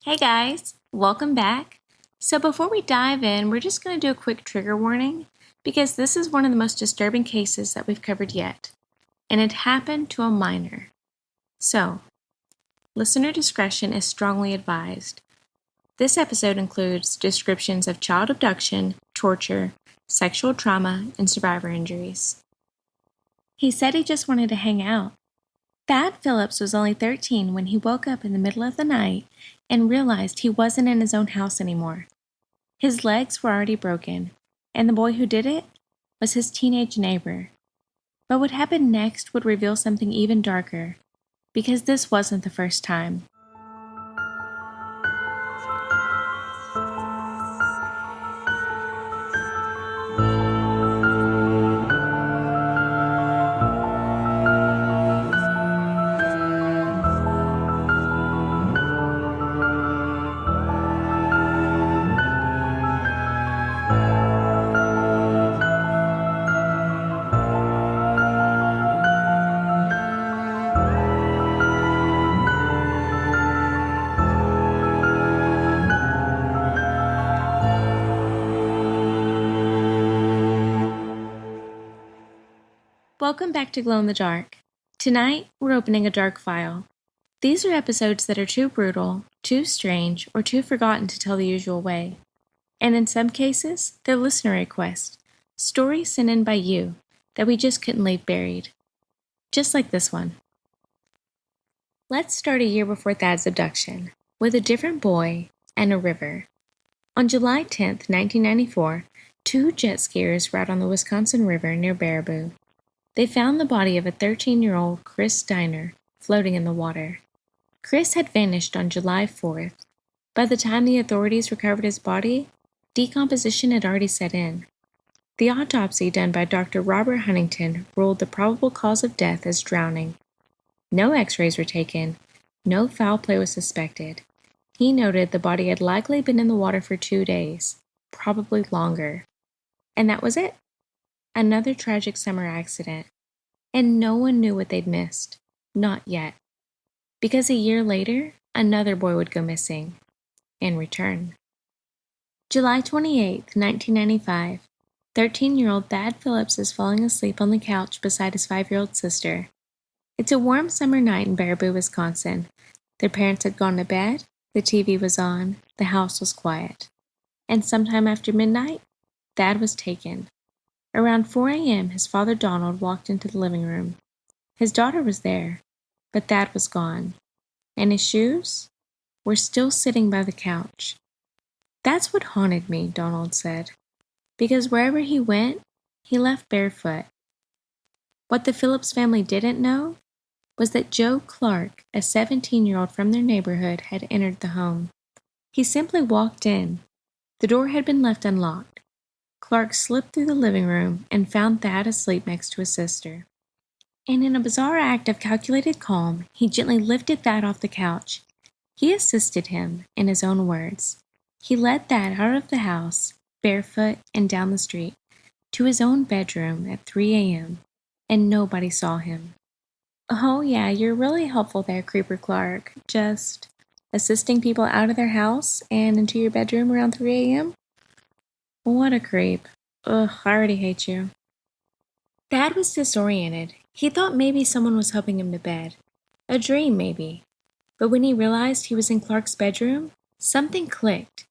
Hey guys, welcome back. So before we dive in, we're just going to do a quick trigger warning because this is one of the most disturbing cases that we've covered yet, and it happened to a minor. So, listener discretion is strongly advised. This episode includes descriptions of child abduction, torture, sexual trauma, and survivor injuries. He said he just wanted to hang out. Thad Phillips was only 13 when he woke up in the middle of the night and realized he wasn't in his own house anymore. His legs were already broken, and the boy who did it was his teenage neighbor. But what happened next would reveal something even darker, because this wasn't the first time. Welcome back to Glow in the Dark. Tonight, we're opening a dark file. These are episodes that are too brutal, too strange, or too forgotten to tell the usual way. And in some cases, they're listener requests, stories sent in by you that we just couldn't leave buried. Just like this one. Let's start a year before Thad's abduction, with a different boy and a river. On July 10th, 1994, two jet skiers were out on the Wisconsin River near Baraboo. They found the body of a 13-year-old Chris Steiner floating in the water. Chris had vanished on July 4th. By the time the authorities recovered his body, decomposition had already set in. The autopsy done by Dr. Robert Huntington ruled the probable cause of death as drowning. No x-rays were taken. No foul play was suspected. He noted the body had likely been in the water for 2 days, probably longer. And that was it. Another tragic summer accident. And no one knew what they'd missed. Not yet. Because a year later, another boy would go missing. And return. July 28, 1995. 13-year-old Thad Phillips is falling asleep on the couch beside his 5-year-old sister. It's a warm summer night in Baraboo, Wisconsin. Their parents had gone to bed, the TV was on, the house was quiet. And sometime after midnight, Thad was taken. Around 4 a.m., his father Donald walked into the living room. His daughter was there, but Thad was gone. And his shoes were still sitting by the couch. That's what haunted me, Donald said. Because wherever he went, he left barefoot. What the Phillips family didn't know was that Joe Clark, a 17-year-old from their neighborhood, had entered the home. He simply walked in. The door had been left unlocked. Clark slipped through the living room and found Thad asleep next to his sister. And in a bizarre act of calculated calm, he gently lifted Thad off the couch. He assisted him, in his own words. He led Thad out of the house, barefoot and down the street, to his own bedroom at 3 a.m., and nobody saw him. Oh yeah, you're really helpful there, Creeper Clark. Just assisting people out of their house and into your bedroom around 3 a.m.? What a creep. Ugh, I already hate you. Thad was disoriented. He thought maybe someone was helping him to bed. A dream, maybe. But when he realized he was in Clark's bedroom, something clicked.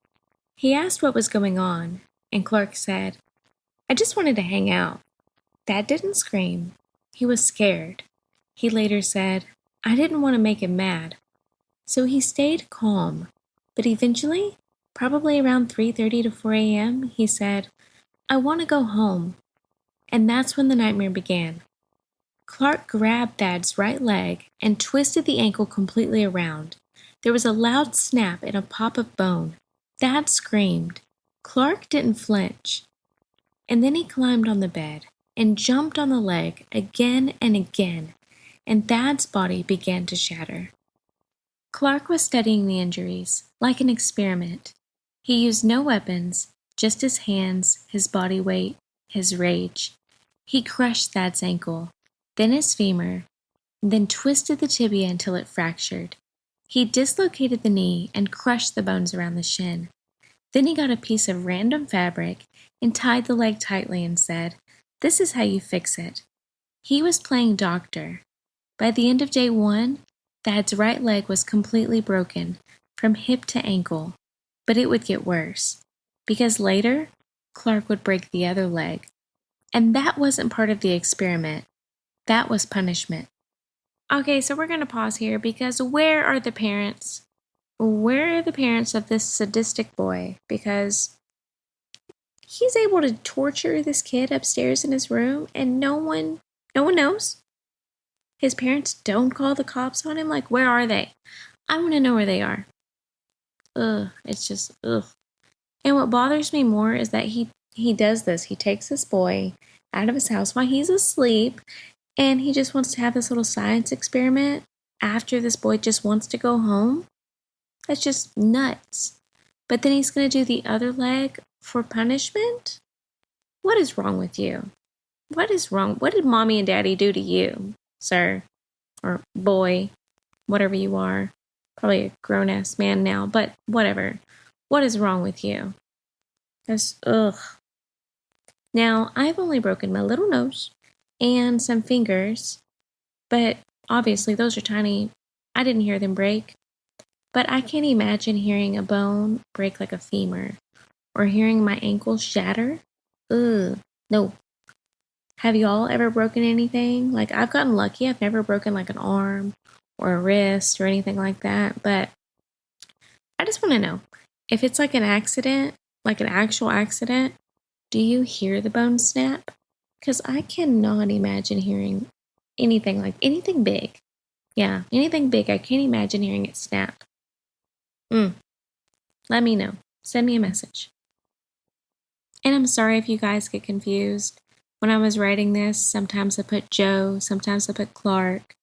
He asked what was going on, and Clark said, "I just wanted to hang out." Thad didn't scream. He was scared. He later said, "I didn't want to make him mad." So he stayed calm. But eventually, probably around 3:30 to 4 a.m., he said, "I want to go home." And that's when the nightmare began. Clark grabbed Thad's right leg and twisted the ankle completely around. There was a loud snap and a pop of bone. Thad screamed. Clark didn't flinch. And then he climbed on the bed and jumped on the leg again and again, and Thad's body began to shatter. Clark was studying the injuries, like an experiment. He used no weapons, just his hands, his body weight, his rage. He crushed Thad's ankle, then his femur, then twisted the tibia until it fractured. He dislocated the knee and crushed the bones around the shin. Then he got a piece of random fabric and tied the leg tightly and said, "This is how you fix it." He was playing doctor. By the end of day 1, Thad's right leg was completely broken, from hip to ankle. But it would get worse, because later, Clark would break the other leg. And that wasn't part of the experiment. That was punishment. Okay, so we're going to pause here because where are the parents? Where are the parents of this sadistic boy? Because he's able to torture this kid upstairs in his room and no one knows. His parents don't call the cops on him. Like, where are they? I want to know where they are. It's just, ugh. And what bothers me more is that he does this. He takes this boy out of his house while he's asleep, and he just wants to have this little science experiment after this boy just wants to go home. That's just nuts. But then he's going to do the other leg for punishment? What is wrong with you? What is wrong? What did mommy and daddy do to you, sir? Or boy, whatever you are. Probably a grown-ass man now, but whatever. What is wrong with you? That's, ugh. Now, I've only broken my little nose and some fingers, but obviously those are tiny. I didn't hear them break. But I can't imagine hearing a bone break like a femur or hearing my ankle shatter. Ugh, no. Have y'all ever broken anything? Like, I've gotten lucky. I've never broken like an arm or a wrist or anything like that. But I just want to know, if it's like an accident, like an actual accident, do you hear the bone snap? Because I cannot imagine hearing anything big. Yeah, anything big. I can't imagine hearing it snap. Let me know. Send me a message. And I'm sorry if you guys get confused. When I was writing this, sometimes I put Joe, sometimes I put Clark.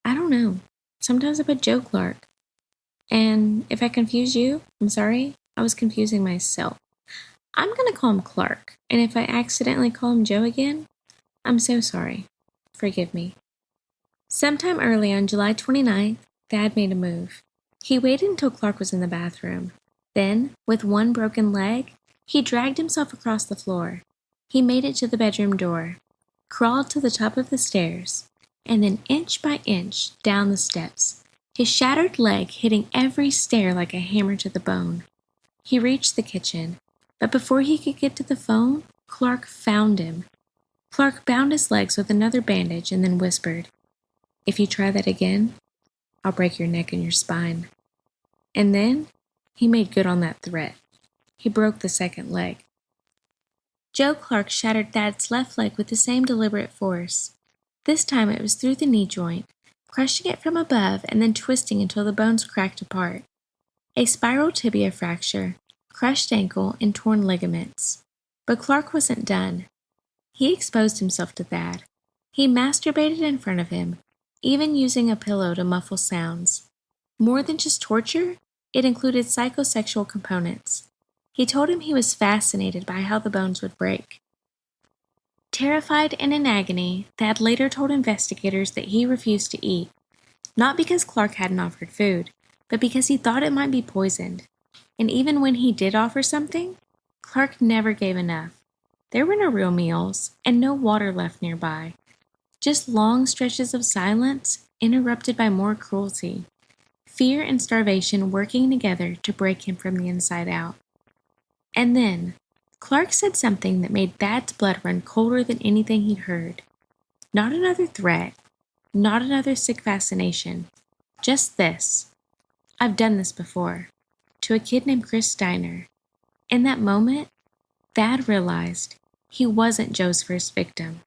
I don't know. Sometimes I put Joe Clark. And if I confuse you, I'm sorry. I was confusing myself. I'm going to call him Clark. And if I accidentally call him Joe again, I'm so sorry. Forgive me. Sometime early on July 29th, Thad made a move. He waited until Clark was in the bathroom. Then, with one broken leg, he dragged himself across the floor. He made it to the bedroom door, crawled to the top of the stairs, and then inch by inch down the steps, his shattered leg hitting every stair like a hammer to the bone. He reached the kitchen, but before he could get to the phone, Clark found him. Clark bound his legs with another bandage and then whispered, "If you try that again, I'll break your neck and your spine." And then he made good on that threat. He broke the second leg. Joe Clark shattered Thad's left leg with the same deliberate force. This time it was through the knee joint, crushing it from above and then twisting until the bones cracked apart. A spiral tibia fracture, crushed ankle, and torn ligaments. But Clark wasn't done. He exposed himself to Thad. He masturbated in front of him, even using a pillow to muffle sounds. More than just torture, it included psychosexual components. He told him he was fascinated by how the bones would break. Terrified and in agony, Thad later told investigators that he refused to eat, not because Clark hadn't offered food, but because he thought it might be poisoned. And even when he did offer something, Clark never gave enough. There were no real meals and no water left nearby, just long stretches of silence interrupted by more cruelty, fear and starvation working together to break him from the inside out. And then, Clark said something that made Thad's blood run colder than anything he'd heard. Not another threat, not another sick fascination, just this. "I've done this before," to a kid named Chris Steiner. In that moment, Thad realized he wasn't Joe's first victim.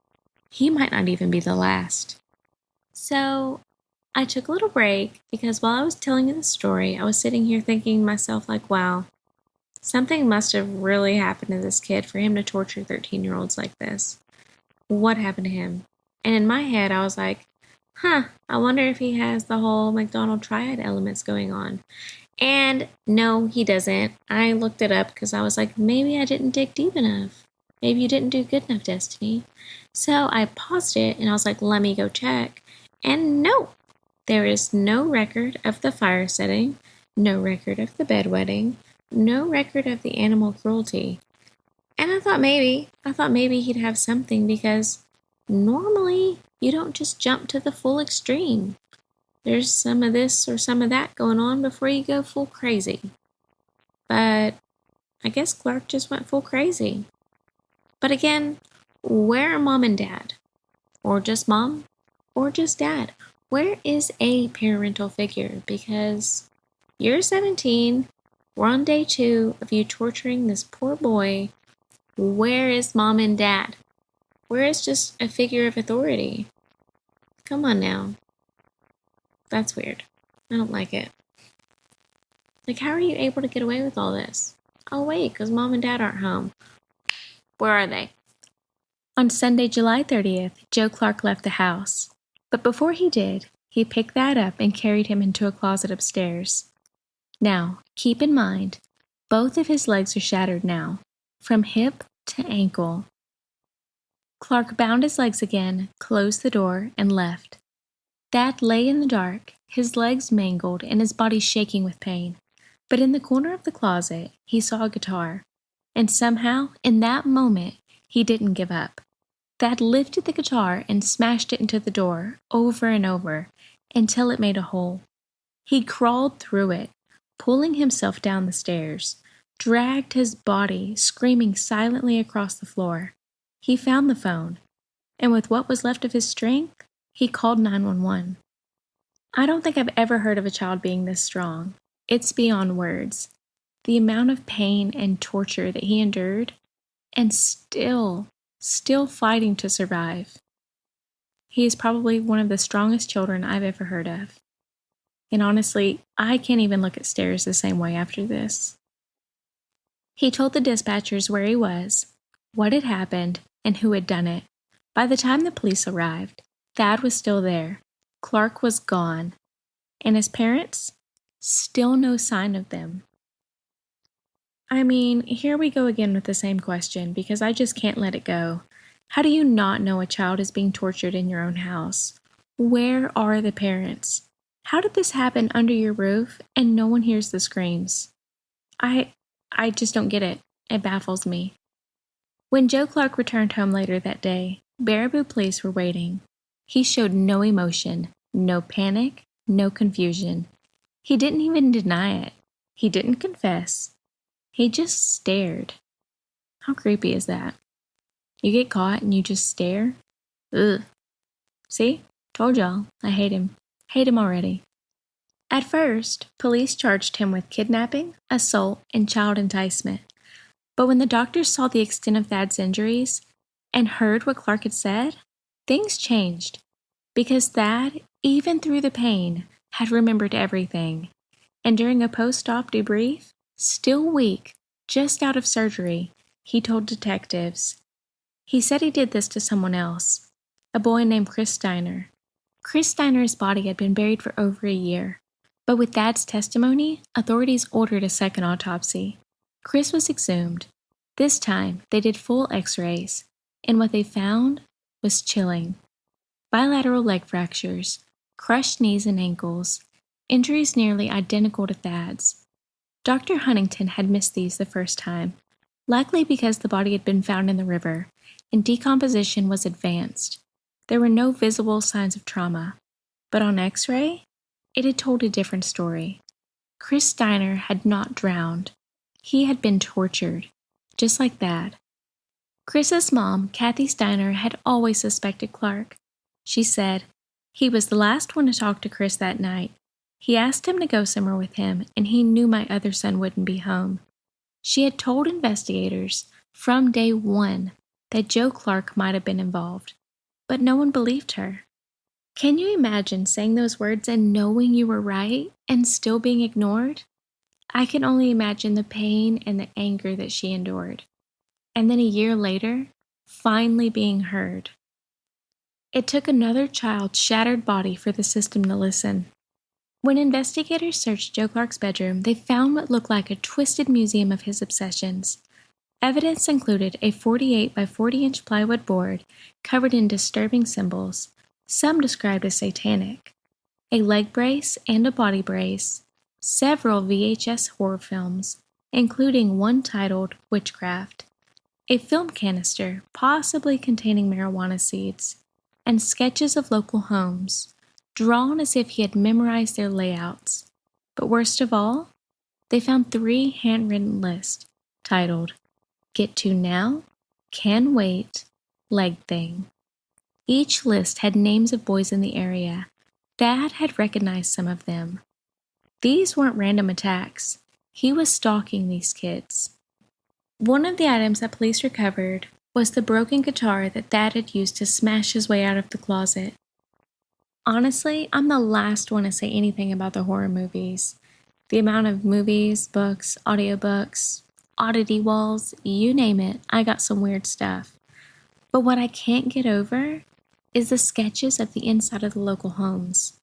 He might not even be the last. So, I took a little break because while I was telling you the story, I was sitting here thinking to myself like, wow, something must have really happened to this kid for him to torture 13-year-olds like this. What happened to him? And in my head, I was like, I wonder if he has the whole McDonald triad elements going on. And no, he doesn't. I looked it up because I was like, maybe I didn't dig deep enough. Maybe you didn't do good enough, Destiny. So I paused it and I was like, let me go check. And no, There is no record of the fire setting, no record of the bedwetting, no record of the animal cruelty. And I thought maybe he'd have something because normally you don't just jump to the full extreme. There's some of this or some of that going on before you go full crazy. But I guess Clark just went full crazy. But again, where are mom and dad? Or just mom? Or just dad? Where is a parental figure? Because you're 17, we're on day 2 of you torturing this poor boy. Where is mom and dad? Where is just a figure of authority? Come on now. That's weird. I don't like it. Like, how are you able to get away with all this? Oh, wait, because mom and dad aren't home. Where are they? On Sunday, July 30th, Joe Clark left the house. But before he did, he picked Thad up and carried him into a closet upstairs. Now, keep in mind, both of his legs are shattered now, from hip to ankle. Clark bound his legs again, closed the door, and left. Thad lay in the dark, his legs mangled and his body shaking with pain. But in the corner of the closet, he saw a guitar. And somehow, in that moment, he didn't give up. Thad lifted the guitar and smashed it into the door over and over until it made a hole. He crawled through it, pulling himself down the stairs, dragged his body, screaming silently across the floor. He found the phone, and with what was left of his strength, he called 911. I don't think I've ever heard of a child being this strong. It's beyond words. The amount of pain and torture that he endured, and still fighting to survive. He is probably one of the strongest children I've ever heard of. And honestly, I can't even look at stairs the same way after this. He told the dispatchers where he was, what had happened, and who had done it. By the time the police arrived, Thad was still there. Clark was gone. And his parents? Still no sign of them. I mean, here we go again with the same question, because I just can't let it go. How do you not know a child is being tortured in your own house? Where are the parents? How did this happen under your roof and no one hears the screams? I just don't get it. It baffles me. When Joe Clark returned home later that day, Baraboo police were waiting. He showed no emotion, no panic, no confusion. He didn't even deny it. He didn't confess. He just stared. How creepy is that? You get caught and you just stare? Ugh. See? Told y'all. I hate him. Hate him already. At first, police charged him with kidnapping, assault, and child enticement. But when the doctors saw the extent of Thad's injuries and heard what Clark had said, things changed. Because Thad, even through the pain, had remembered everything. And during a post-op debrief, still weak, just out of surgery, he told detectives. He said he did this to someone else, a boy named Chris Steiner. Chris Steiner's body had been buried for over a year, but with Thad's testimony, authorities ordered a second autopsy. Chris was exhumed. This time, they did full x-rays, and what they found was chilling. Bilateral leg fractures, crushed knees and ankles, injuries nearly identical to Thad's. Dr. Huntington had missed these the first time, likely because the body had been found in the river, and decomposition was advanced. There were no visible signs of trauma, but on X-ray, it had told a different story. Chris Steiner had not drowned. He had been tortured, just like Thad. Chris's mom, Kathy Steiner, had always suspected Clark. She said, "He was the last one to talk to Chris that night. He asked him to go somewhere with him, and he knew my other son wouldn't be home." She had told investigators from day one that Joe Clark might have been involved, but no one believed her. Can you imagine saying those words and knowing you were right and still being ignored? I can only imagine the pain and the anger that she endured. And then a year later, finally being heard. It took another child's shattered body for the system to listen. When investigators searched Joe Clark's bedroom, they found what looked like a twisted museum of his obsessions. Evidence included a 48 by 40-inch plywood board covered in disturbing symbols, some described as satanic. a leg brace and a body brace, several VHS horror films, including one titled Witchcraft, a film canister possibly containing marijuana seeds, and sketches of local homes, drawn as if he had memorized their layouts. But worst of all, they found 3 handwritten lists titled Get to Now, Can Wait, Leg Thing. Each list had names of boys in the area. Thad had recognized some of them. These weren't random attacks. He was stalking these kids. One of the items that police recovered was the broken guitar that Thad had used to smash his way out of the closet. Honestly, I'm the last one to say anything about the horror movies. The amount of movies, books, audiobooks, oddity walls, you name it, I got some weird stuff. But what I can't get over is the sketches of the inside of the local homes.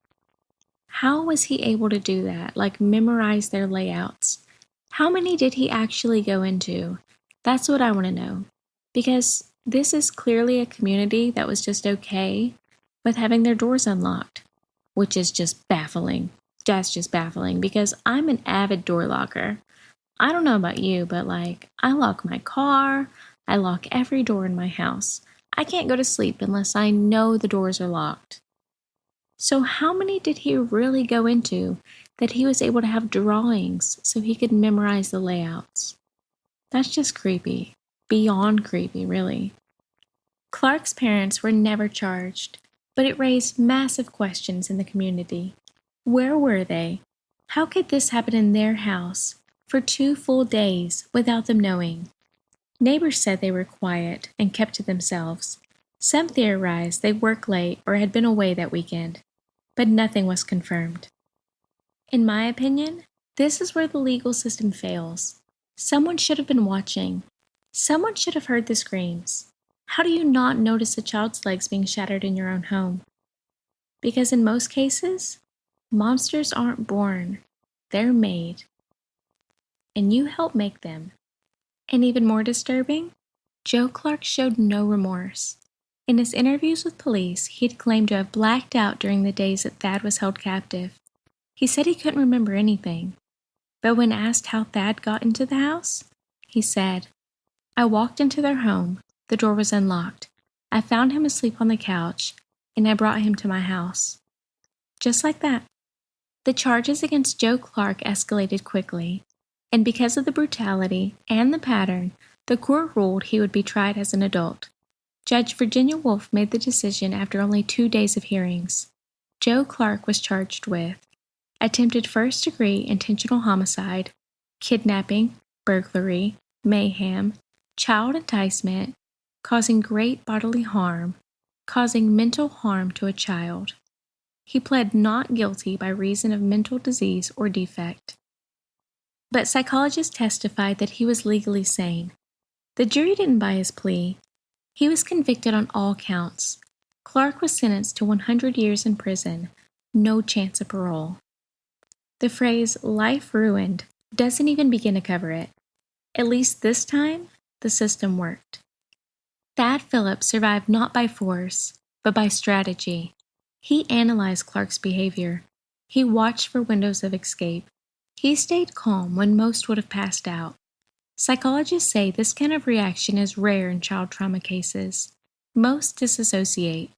How was he able to do that, like memorize their layouts? How many did he actually go into? That's what I want to know. Because this is clearly a community that was just okay with having their doors unlocked, which is just baffling. That's just baffling because I'm an avid door locker. I don't know about you, but I lock my car, I lock every door in my house. I can't go to sleep unless I know the doors are locked. So how many did he really go into that he was able to have drawings so he could memorize the layouts? That's just creepy. Beyond creepy, really. Clark's parents were never charged, but it raised massive questions in the community. Where were they? How could this happen in their house for 2 full days without them knowing? Neighbors said they were quiet and kept to themselves. Some theorized they worked late or had been away that weekend, but nothing was confirmed. In my opinion, this is where the legal system fails. Someone should have been watching. Someone should have heard the screams. How do you not notice a child's legs being shattered in your own home? Because in most cases, monsters aren't born, they're made. And you help make them. And even more disturbing, Joe Clark showed no remorse. In his interviews with police, he'd claimed to have blacked out during the days that Thad was held captive. He said he couldn't remember anything. But when asked how Thad got into the house, he said, I walked into their home, the door was unlocked. I found him asleep on the couch, and I brought him to my house. Just like that. The charges against Joe Clark escalated quickly, and because of the brutality and the pattern, the court ruled he would be tried as an adult. Judge Virginia Wolf made the decision after only 2 days of hearings. Joe Clark was charged with attempted first-degree intentional homicide, kidnapping, burglary, mayhem, child enticement, causing great bodily harm, causing mental harm to a child. He pled not guilty by reason of mental disease or defect. But psychologists testified that he was legally sane. The jury didn't buy his plea. He was convicted on all counts. Clark was sentenced to 100 years in prison, no chance of parole. The phrase life ruined doesn't even begin to cover it. At least this time, the system worked. Thad Phillips survived not by force, but by strategy. He analyzed Clark's behavior. He watched for windows of escape. He stayed calm when most would have passed out. Psychologists say this kind of reaction is rare in child trauma cases. Most disassociate,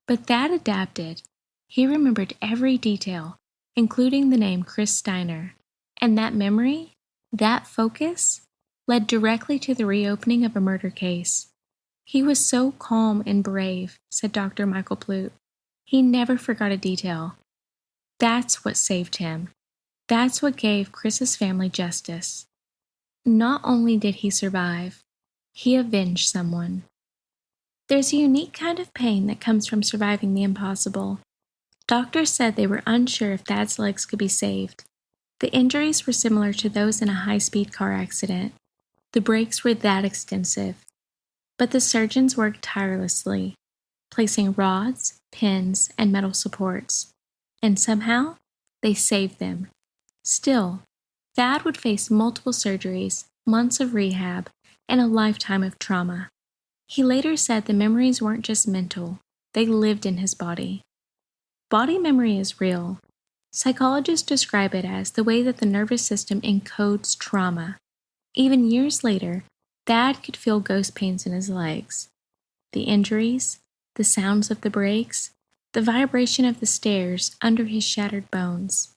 but Thad adapted. He remembered every detail, including the name Chris Steiner. And that memory, that focus, led directly to the reopening of a murder case. He was so calm and brave, said Dr. Michael Plute. He never forgot a detail. That's what saved him. That's what gave Chris's family justice. Not only did he survive, he avenged someone. There's a unique kind of pain that comes from surviving the impossible. Doctors said they were unsure if Thad's legs could be saved. The injuries were similar to those in a high-speed car accident. The breaks were that extensive. But the surgeons worked tirelessly, placing rods, pins, and metal supports. And somehow, they saved them. Still, Thad would face multiple surgeries, months of rehab, and a lifetime of trauma. He later said the memories weren't just mental, they lived in his body. Body memory is real. Psychologists describe it as the way that the nervous system encodes trauma. Even years later, Thad could feel ghost pains in his legs. The injuries, the sounds of the brakes, the vibration of the stairs under his shattered bones.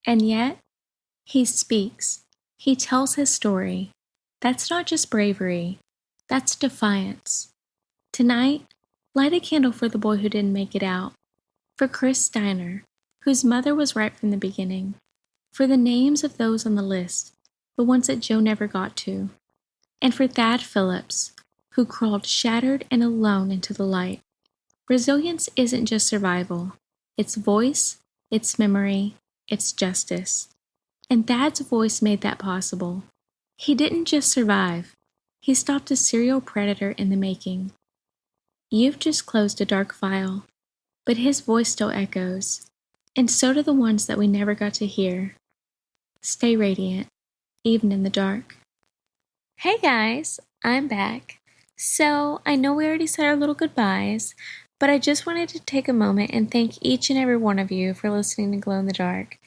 And yet, he speaks. He tells his story. That's not just bravery. That's defiance. Tonight, light a candle for the boy who didn't make it out. For Chris Steiner, whose mother was right from the beginning. For the names of those on the list, the ones that Joe never got to. And for Thad Phillips, who crawled shattered and alone into the light. Resilience isn't just survival. It's voice, it's memory, it's justice. And Thad's voice made that possible. He didn't just survive. He stopped a serial predator in the making. You've just closed a dark file, but his voice still echoes, and so do the ones that we never got to hear. Stay radiant, even in the dark. Hey guys, I'm back. So, I know we already said our little goodbyes, but I just wanted to take a moment and thank each and every one of you for listening to Glow in the Dark.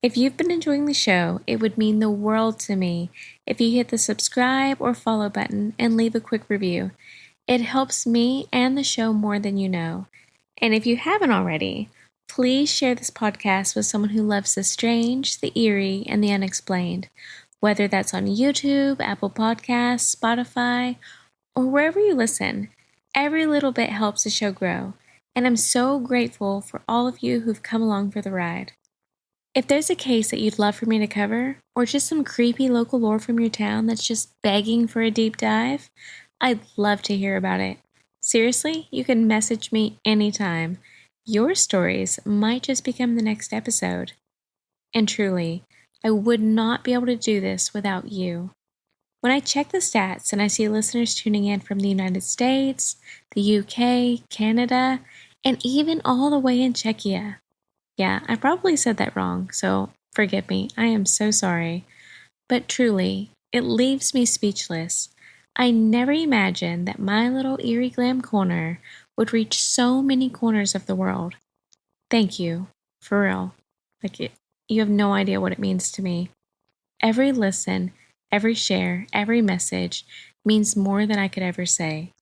If you've been enjoying the show, it would mean the world to me if you hit the subscribe or follow button and leave a quick review. It helps me and the show more than you know. And if you haven't already, please share this podcast with someone who loves the strange, the eerie, and the unexplained, whether that's on YouTube, Apple Podcasts, Spotify, or wherever you listen. Every little bit helps the show grow, and I'm so grateful for all of you who've come along for the ride. If there's a case that you'd love for me to cover, or just some creepy local lore from your town that's just begging for a deep dive, I'd love to hear about it. Seriously, you can message me anytime. Your stories might just become the next episode. And truly, I would not be able to do this without you. When I check the stats and I see listeners tuning in from the United States, the UK, Canada, and even all the way in Czechia. Yeah, I probably said that wrong, so forgive me. I am so sorry. But truly, it leaves me speechless. I never imagined that my little eerie glam corner would reach so many corners of the world. Thank you, for real. You have no idea what it means to me. Every listen, every share, every message means more than I could ever say.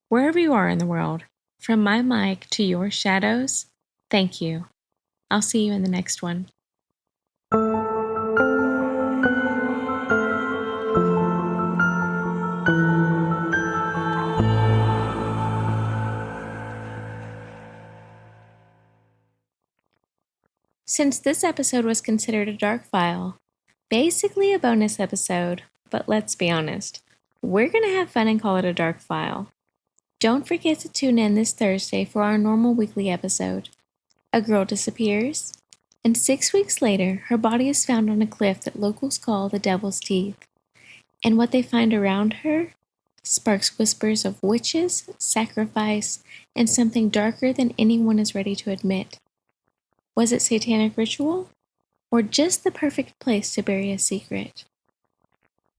Wherever you are in the world, from my mic to your shadows, thank you. I'll see you in the next one. Since this episode was considered a dark file, basically a bonus episode, but let's be honest, we're going to have fun and call it a dark file. Don't forget to tune in this Thursday for our normal weekly episode. A girl disappears, and 6 weeks later, her body is found on a cliff that locals call the Devil's Teeth. And what they find around her sparks whispers of witches, sacrifice, and something darker than anyone is ready to admit. Was it satanic ritual? Or just the perfect place to bury a secret?